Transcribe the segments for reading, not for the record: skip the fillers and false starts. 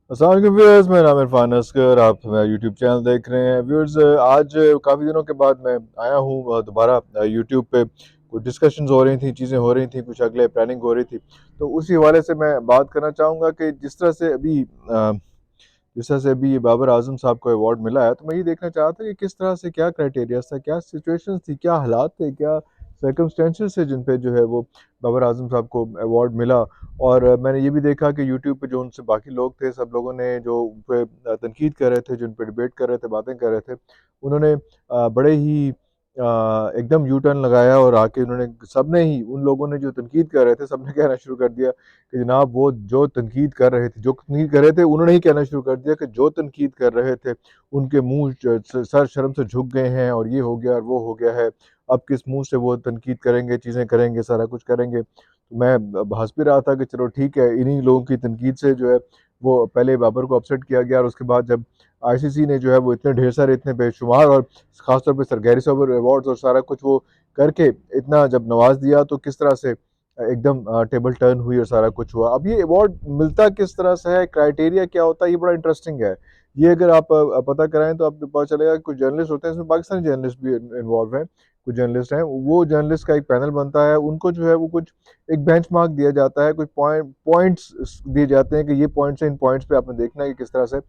अस्सलाम वालेकुम व्यूअर्स, मेरा नाम इरफान असगर। आप मेरा यूट्यूब चैनल देख रहे हैं व्यूअर्स। आज काफ़ी दिनों के बाद मैं आया हूँ दोबारा यूट्यूब पे। कुछ डिस्कशंस हो रही थी, चीज़ें हो रही थी, कुछ अगले प्लानिंग हो रही थी। तो उसी हवाले से मैं बात करना चाहूँगा कि जिस तरह से अभी ये बाबर आजम साहब को अवार्ड मिला है, तो मैं ये देखना चाह रहा था कि किस तरह से, क्या क्राइटेरिया था, क्या सिचुएशंस थी, क्या हालात थे, क्या सर्कमस्टेंसेस थे जिन पे जो है वो बाबर आजम साहब को अवार्ड मिला। और मैंने ये भी देखा कि यूट्यूब पे जो उनसे बाकी लोग थे, सब लोगों ने जो उन पे तनकीद कर रहे थे, जिन पे डिबेट कर रहे थे, बातें कर रहे थे, उन्होंने बड़े ही एकदम यू टर्न लगाया और आके उन्होंने, सबने ही, उन लोगों ने जो तनकीद कर रहे थे, सबने कहना शुरू कर दिया कि जनाब वो जो तनकीद कर रहे थे, जो तनकीद कर रहे थे, उन्होंने ही कहना शुरू कर दिया कि जो तनकीद कर रहे थे उनके मुंह सर शर्म से झुक गए हैं, और ये हो गया और वो हो गया है। अब किस मुंह से वो तनकीद करेंगे, चीज़ें करेंगे, सारा कुछ करेंगे। तो मैं हंस भी रहा था कि चलो ठीक है, इन्हीं लोगों की तनकीद से जो है वो पहले बाबर को अपसेट किया गया, और उसके बाद जब आईसीसी ने जो है वो इतने ढेर सारे, इतने बेशुमार, और खासतौर पर सर गैरी सोबर अवार्ड्स और सारा कुछ वो करके इतना जब नवाज दिया, तो किस तरह से एकदम टेबल टर्न हुई और सारा कुछ हुआ। अब ये अवार्ड मिलता किस तरह से है, क्राइटेरिया क्या होता है, ये बड़ा इंटरेस्टिंग है। ये अगर आप पता कराएं तो आपको पता चलेगा कि कुछ जर्नलिस्ट होते हैं, इसमें पाकिस्तानी जर्नलिस्ट भी इन्वॉल्व हैं। कुछ जर्नलिस्ट हैं, वो जर्नलिस्ट का एक पैनल बनता है, उनको जो है वो कुछ एक बेंचमार्क दिया जाता है, कुछ पॉइंट्स दिए जाते हैं कि ये पॉइंट्स हैं, इन पॉइंट्स पे आपने देखना है कि किस तरह से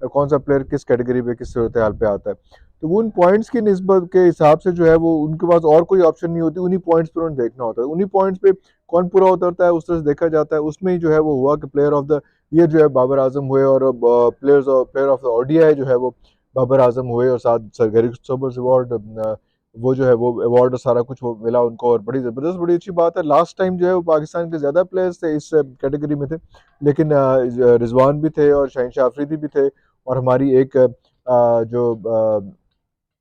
कौन सा प्लेयर किस कैटेगरी पे, किस सूरत हाल पे आता है। तो वो उन पॉइंट्स की निस्बत के हिसाब से जो है वो उनके पास और कोई ऑप्शन नहीं होती, उन्हीं पॉइंट्स पर उन्हें देखना होता है, उन्हीं पॉइंट्स पे कौन पूरा उतरता है उस तरह से देखा जाता है। उसमें ही जो है वो हुआ कि प्लेयर ऑफ द ईयर जो है बाबर आजम हुए, और प्लेयर ऑफ द ओडीआई जो है वो बाबर आजम हुए, और साथ सर गैरी सोबर्स अवार्ड, वो जो है वो अवार्ड और सारा कुछ वो मिला उनको। और बड़ी ज़बरदस्त, बड़ी अच्छी बात है। लास्ट टाइम जो है वो पाकिस्तान के ज़्यादा प्लेयर्स थे इस कैटेगरी में थे, लेकिन रिजवान भी थे और शहनशाह अफरीदी भी थे, और हमारी एक जो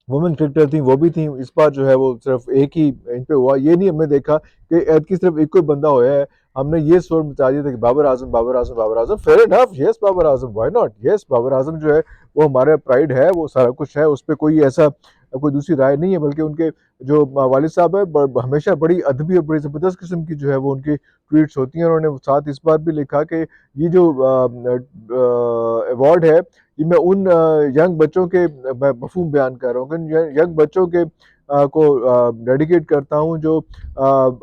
वुमेन क्रिकेटर थी वो भी थी। इस बार जो है वो सिर्फ एक ही इन पे हुआ, ये नहीं हमने देखा कि ऐद की सिर्फ एक कोई बंदा होया है। हमने ये शोर मचा दिया था कि Babar Azam, Babar Azam, Babar Azam. Fair enough, yes Babar Azam, why not, yes Babar Azam जो है वो हमारा प्राइड है, वो सारा कुछ है, उस पर कोई ऐसा कोई दूसरी राय नहीं है। बल्कि उनके जो वालिद साहब है, हमेशा बड़ी अदबी और बड़ी ज़बरदस्त किस्म की जो है वो उनकी ट्वीट्स होती हैं। उन्होंने साथ इस बार भी लिखा कि ये जो अवार्ड है, ये मैं उन यंग बच्चों के, मैं मफहूम बयान कर रहा हूँ कि यंग बच्चों के को डेडिकेट करता हूँ, जो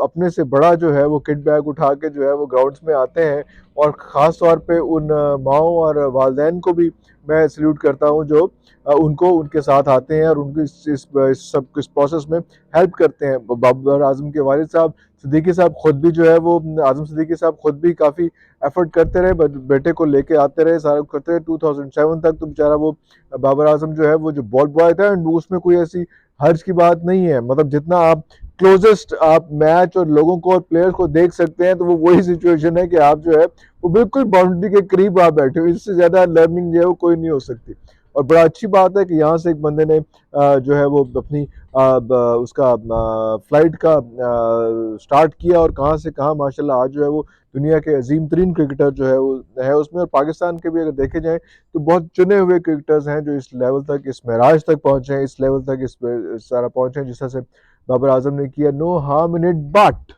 अपने से बड़ा जो है वो किट बैग उठा के जो है वो ग्राउंड्स में आते हैं। और ख़ास तौर पे उन माओ और वालदैन को भी मैं सल्यूट करता हूँ, जो उनको उनके साथ आते हैं और उनको इस सब इस प्रोसेस में हेल्प करते हैं। बाबर आजम के वालिद साहब सिद्दीकी साहब खुद भी जो है वो, आजम सिद्दीकी साहब खुद भी काफ़ी एफर्ट करते रहे, बेटे को लेके आते रहे, सारा करते रहे। 2007 तक तो बेचारा वो बाबर आजम जो है वो जो बॉल बॉय था, एंड उसमें कोई ऐसी हर्ज की बात नहीं है। मतलब जितना आप क्लोजेस्ट आप मैच और लोगों को और प्लेयर्स को देख सकते हैं, तो वो वही सिचुएशन है कि आप जो है वो बिल्कुल बाउंड्री के करीब आप बैठे हो। इससे ज़्यादा लर्निंग जो है वो कोई नहीं हो सकती। और बड़ा अच्छी बात है कि यहाँ से एक बंदे ने जो है वो अपनी उसका फ्लाइट का स्टार्ट किया, और कहाँ से कहाँ माशाल्लाह आज जो है वो दुनिया के अजीम तरीन क्रिकेटर जो है वो है उसमें। और पाकिस्तान के भी अगर देखे जाएँ तो बहुत चुने हुए क्रिकेटर्स हैं जो इस लेवल तक, इस महराज तक पहुँचे हैं, इस लेवल तक इस सारा पहुँचे हैं जिस तरह से बाबर आजम ने किया। No harm in it, but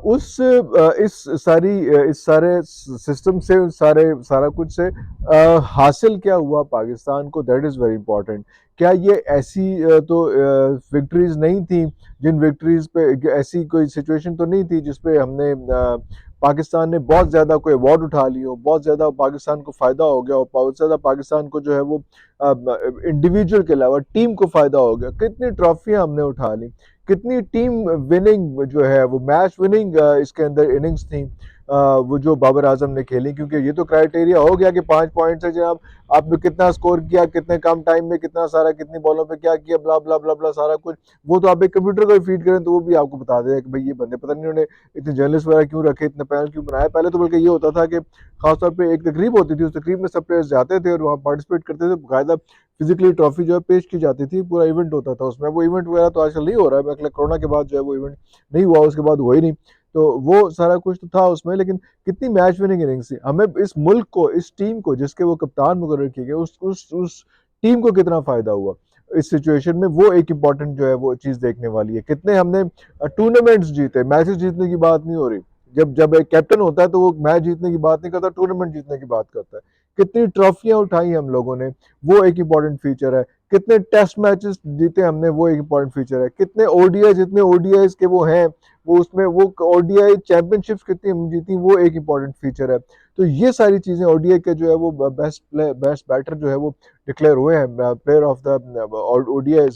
इस सारे सिस्टम से, सारा कुछ से हासिल क्या हुआ पाकिस्तान को, दैट इज़ वेरी इंपॉर्टेंट। क्या ये ऐसी तो विक्ट्रीज नहीं थी, जिन विक्ट्रीज पे ऐसी कोई सिचुएशन तो नहीं थी जिसपे हमने पाकिस्तान ने बहुत ज़्यादा कोई अवार्ड उठा ली हो, बहुत ज़्यादा पाकिस्तान को फ़ायदा हो गया हो, बहुत ज़्यादा पाकिस्तान को जो है वो इंडिविजुअल के अलावा टीम को फ़ायदा हो गया। कितनी ट्रॉफियाँ हमने उठा ली, कितनी टीम विनिंग जो है वो मैच विनिंग इसके अंदर इनिंग्स थी, वो जो बाबर आजम ने खेली। क्योंकि ये तो क्राइटेरिया हो गया कि 5 पॉइंट से जनाब आपने कितना स्कोर किया, कितने कम टाइम में कितना सारा, कितनी बॉलों पे क्या किया, ब्ला ब्ला ब्ला ब्ला सारा कुछ। वो तो आप एक कंप्यूटर को फीड करें तो वो भी आपको बता देगा कि भाई ये बंदे, पता नहीं उन्होंने इतने जर्नलिस्ट वगैरह क्यों रखे, इतने पैनल क्यों बनाए। पहले तो बल्कि ये होता था कि खासतौर पर एक तकरीब होती थी, उस तकरीब में सब प्लेयर्स जाते थे और वहाँ पार्टिसिपेट करते थे, बाकायदा फिजिकली ट्रॉफी जो है पेश की जाती थी, पूरा इवेंट होता था उसमें। वो इवेंट वगैरह तो आजकल नहीं हो रहा है, मतलब कोरोना के बाद जो है वो इवेंट नहीं हुआ, उसके बाद हुआ ही नहीं। तो वो सारा कुछ तो था उसमें, लेकिन कितनी मैच विनिंग इनिंग्स थी। हमें इस मुल्क को, इस टीम को, जिसके वो कप्तान मुकर्रर किए गए, उस टीम को कितना फ़ायदा हुआ इस सिचुएशन में, वो एक इम्पॉर्टेंट जो है वो चीज़ देखने वाली है। कितने हमने टूर्नामेंट्स जीते, मैचेस जीतने की बात नहीं हो रही, जब जब एक कैप्टन होता है तो वो मैच जीतने की बात नहीं करता, टूर्नामेंट जीतने की बात करता है। कितनी ट्रॉफियां उठाई हम लोगों ने, वो एक इंपॉर्टेंट फीचर है। कितने टेस्ट मैचेस जीते हमने, वो एक इंपॉर्टेंट फीचर है। कितने ओडीआई, जितने ओडीआई के वो हैं, वो उसमें वो ओडीआई चैंपियनशिप्स कितनी हम जीती, वो एक इंपॉर्टेंट फीचर है। तो ये सारी चीजें ओडीआई के जो है वो बेस्ट बैटर जो है वो डिक्लेयर हुए हैं, player of the ODI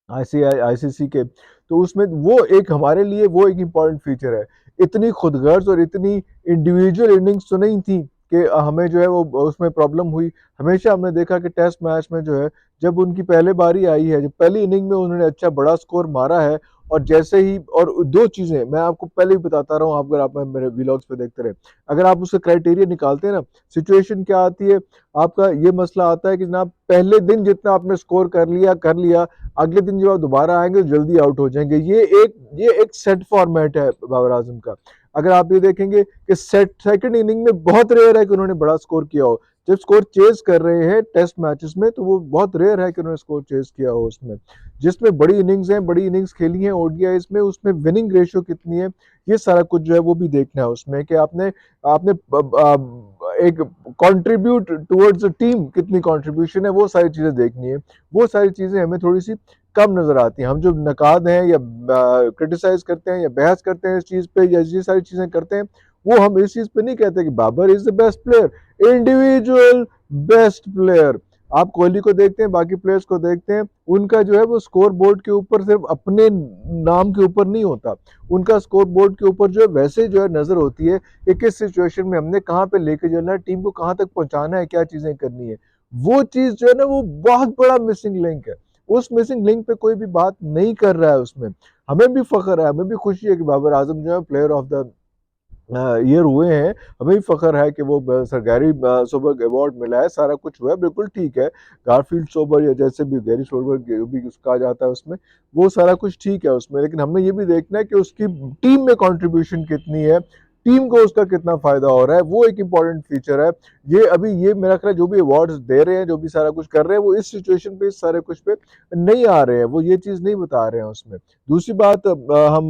ICC के। तो उसमें वो एक हमारे लिए वो एक इम्पॉर्टेंट फीचर है। इतनी खुदगर्ज और इतनी इंडिविजुअल इनिंग्स तो नहीं थी कि हमें जो है वो उसमें प्रॉब्लम हुई। हमेशा हमने देखा कि टेस्ट मैच में जो है, जब उनकी पहले बारी आई है, जब पहली इनिंग में उन्होंने अच्छा बड़ा स्कोर मारा है, और जैसे ही, और दो चीजें मैं आपको पहले भी बताता रहा हूँ, अगर आप मेरे व्लॉग्स पे देखते रहे, अगर आप उसका क्राइटेरिया निकालते हैं ना, सिचुएशन क्या आती है, आपका ये मसला आता है कि जनाब पहले दिन जितना आपने स्कोर कर लिया, अगले दिन जब आप दोबारा आएंगे तो जल्दी आउट हो जाएंगे। ये एक सेट फॉर्मेट है बाबर आजम का। अगर आप ये देखेंगे कि सेकंड इनिंग में बहुत रेयर है कि उन्होंने बड़ा स्कोर किया हो। जब स्कोर चेज कर रहे हैं टेस्ट मैचेस में, तो वो बहुत रेयर है कि उन्होंने स्कोर चेज किया हो उसमें। जिसमें बड़ी इनिंग्स हैं, बड़ी इनिंग्स खेली हैं ओडीआईज में, उसमें विनिंग रेशियो कितनी है, ये सारा कुछ जो है वो भी देखना है उसमें, कि आपने आपने एक कंट्रीब्यूट टुवर्ड्स द टीम, कितनी कंट्रीब्यूशन है, वो सारी चीजें देखनी है। वो सारी चीजें हमें थोड़ी सी कम नजर आती हैं। हम जो नकाद हैं या क्रिटिसाइज करते हैं या बहस करते हैं इस चीज पे, या ये सारी चीजें करते हैं, वो हम इस चीज पे नहीं कहते कि Babar is the best player, individual best player. आप कोहली को देखते हैं, बाकी प्लेयर्स को देखते हैं, उनका जो है वो स्कोर बोर्ड के ऊपर सिर्फ अपने नाम के ऊपर नहीं होता, उनका स्कोर बोर्ड के ऊपर जो है वैसे जो है नजर होती है कि किस सिचुएशन में हमने कहाँ पे लेके जाना है, टीम को कहाँ तक पहुंचाना है, क्या चीजें करनी है। वो चीज जो है ना, वो बहुत बड़ा मिसिंग लिंक है। उस मिसिंग लिंक पे कोई भी बात नहीं कर रहा है उसमें। हमें भी फख्र है, हमें भी खुशी है कि बाबर आजम जो है प्लेयर ऑफ द ईयर हुए हैं। हमें भी फख्र है कि वो सर गैरी सोबर्ग अवार्ड मिला है, सारा कुछ हुआ है, बिल्कुल ठीक है। गारफील्ड सोबर या जैसे भी गैरी सोबर्ग जो भी कहा जाता है उसमें, वो सारा कुछ ठीक है उसमें, लेकिन हमें ये भी देखना है कि उसकी टीम में कंट्रीब्यूशन कितनी है, टीम को उसका कितना फायदा हो रहा है, वो एक इंपॉर्टेंट फीचर है। ये अभी ये मेरा ख्याल है जो भी अवार्ड्स दे रहे हैं, जो भी सारा कुछ कर रहे हैं, वो इस सिचुएशन पे इस सारे कुछ पे नहीं आ रहे हैं, वो ये चीज नहीं बता रहे हैं उसमें। दूसरी बात, हम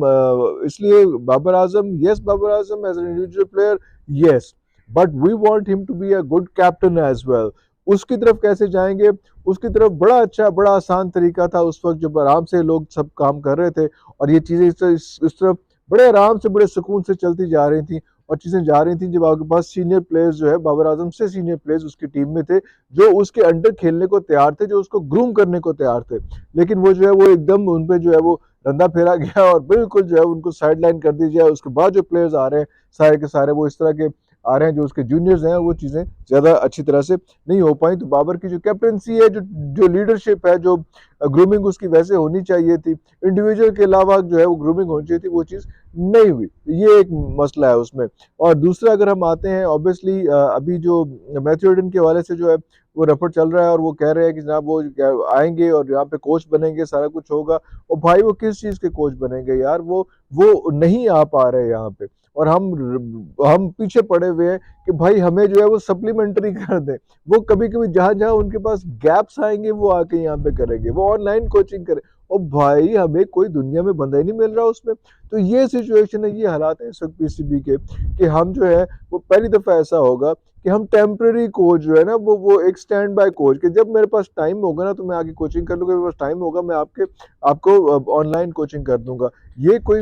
इसलिए Babar Azam, yes Babar Azam as an individual player, yes, but we want him to be a good captain as well. उसकी तरफ कैसे जाएंगे, उसकी तरफ बड़ा अच्छा बड़ा आसान तरीका था उस वक्त जब आराम से लोग सब काम कर रहे थे, और ये चीजें इस तरफ बड़े आराम से बड़े सुकून से चलती जा रही थी, और चीजें जा रही थी, जब आपके पास सीनियर प्लेयर्स जो है, बाबर आजम से सीनियर प्लेयर्स उसकी टीम में थे, जो उसके अंडर खेलने को तैयार थे, जो उसको ग्रूम करने को तैयार थे। लेकिन वो जो है वो एकदम उन पे जो है वो रंदा फेरा गया, और बिल्कुल जो है उनको साइड लाइन कर दी जाए। उसके बाद जो प्लेयर्स आ रहे हैं सारे के सारे वो इस तरह के आ रहे हैं, जो उसके जूनियर्स हैं, वो चीज़ें ज़्यादा अच्छी तरह से नहीं हो पाई। तो बाबर की जो कैप्टनसी है, जो जो लीडरशिप है, जो ग्रूमिंग उसकी वैसे होनी चाहिए थी, इंडिविजुअल के अलावा जो है वो ग्रूमिंग होनी चाहिए थी, वो चीज़ नहीं हुई। ये एक मसला है उसमें। और दूसरा अगर हम आते हैं, ऑब्वियसली अभी जो मैथ्यू हेडन के हवाले से जो है वो रफड़ चल रहा है, और वो कह रहे हैं कि जनाब वो आएंगे और यहाँ पे कोच बनेंगे, सारा कुछ होगा। और भाई वो किस चीज़ के कोच बनेंगे यार, वो नहीं आ पा रहे यहाँ पे, और हम पीछे पड़े हुए हैं कि भाई हमें जो है वो सप्लीमेंट्री कर दें। वो कभी कभी जहां जहां उनके पास गैप्स आएंगे, वो आके यहाँ पे करेंगे, वो ऑनलाइन कोचिंग करें। और भाई हमें कोई दुनिया में बंदा ही नहीं मिल रहा उसमें। तो ये सिचुएशन है, ये हालात है इस वक्त पीसीबी के, कि हम जो है वो पहली दफा ऐसा होगा कि हम टेम्पररी कोच जो है ना, वो एक स्टैंड बाय कोच, कि जब मेरे पास टाइम होगा ना तो मैं आगे कोचिंग कर लूंगा, मेरे पास टाइम होगा मैं आपको ऑनलाइन कोचिंग कर दूंगा। ये कोई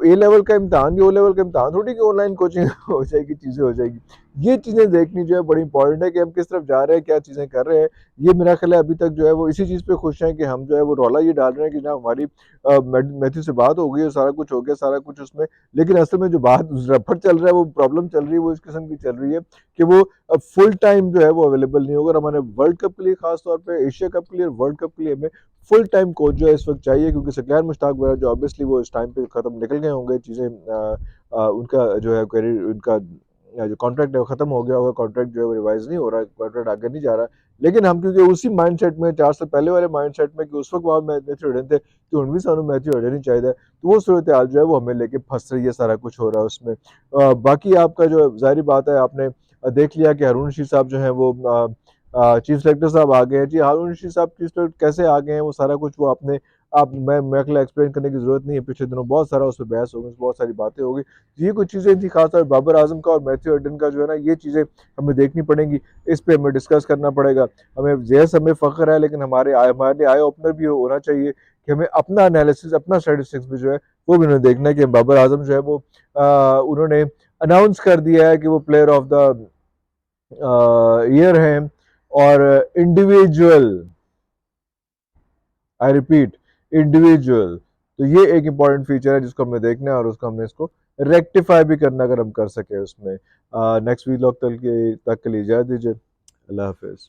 ए लेवल का इम्तहान या ओ लेवल का इम्तहान थोड़ी कि ऑनलाइन कोचिंग हो जाएगी, चीज़ें हो जाएगी। ये चीज़ें देखनी जो है बड़ी इंपॉर्टेंट है, कि हम किस तरफ जा रहे हैं, क्या चीज़ें कर रहे हैं। ये मेरा ख्याल है अभी तक जो है वो इसी चीज़ पे खुश हैं कि हम जो है वो रौला ये डाल रहे हैं कि ना हमारी मैथ्यू से बात हो गई है, सारा कुछ हो गया, सारा कुछ उसमें। लेकिन असल में जो बात रफड़ चल रहा है, वो प्रॉब्लम चल रही है, वो इस किस्म की चल रही है कि वो फुल टाइम जो है वो अवेलेबल नहीं होगा। और हमारे वर्ल्ड कप के लिए, खासतौर पर एशिया कप के लिए, वर्ल्ड कप के लिए हमें फुल टाइम कोच जो है इस वक्त चाहिए, क्योंकि सगलैन मुश्ताक वगैरह जो ऑब्वियसली वो इस टाइम पे खत्म निकल गए होंगे चीज़ें, उनका जो है करियर, उनका जो कॉन्ट्रैक्ट है वो खत्म हो गया होगा, कॉन्ट्रैक्ट जो है वो रिवाइज नहीं हो रहा है, कॉन्ट्रैक्ट आगे नहीं जा रहा है। लेकिन हम क्योंकि उसी माइंडसेट में, 4 साल पहले वाले माइंडसेट में, कि उस वक्त वहाँ मैथ्यू हेडन थे, तो उन भी सानू मैथ्यू हेडन ही चाहिए, तो वो सूरत हाल जो है वो हमें लेके फंस रही है, सारा कुछ हो रहा है उसमें। बाकी आपका जो जाहिर बात है, आपने देख लिया कि हारून रशीद साहब जो है वो चीफ सेलेक्टर साहब आ गए हैं जी। हारून रशीद साहब चीफ सेलेक्टर कैसे आ गए हैं, वो सारा कुछ वो आपने आप मैं अकेला एक्सप्लेन करने की ज़रूरत नहीं है, पिछले दिनों बहुत सारा उस पे बहस हो गई, बहुत सारी बातें हो गई। ये कुछ चीज़ें थी खासतौर बाबर आज़म का और मैथ्यू हेडन का जो है ना, ये चीज़ें हमें देखनी पड़ेंगी, इस पे हमें डिस्कस करना पड़ेगा। हमें यस हमें फ़ख्र है, लेकिन हमारे आई ओपनर भी होना चाहिए कि हमें अपना एनालिसिस, अपना स्टैटिस्टिक्स भी जो है वो भी उन्हें देखना है कि बाबर आज़म जो है वो उन्होंने अनाउंस कर दिया है कि वो प्लेयर ऑफ द ईयर हैं, और इंडिविजुअल, आई रिपीट, इंडिविजुअल। तो ये एक इंपॉर्टेंट फीचर है जिसको हमें देखना है और उसको हमने इसको रेक्टिफाई भी करना अगर हम कर सके उसमें। नेक्स्ट वीलॉग तक के लिए इजाज़त दीजिए। अल्लाह हाफिज़।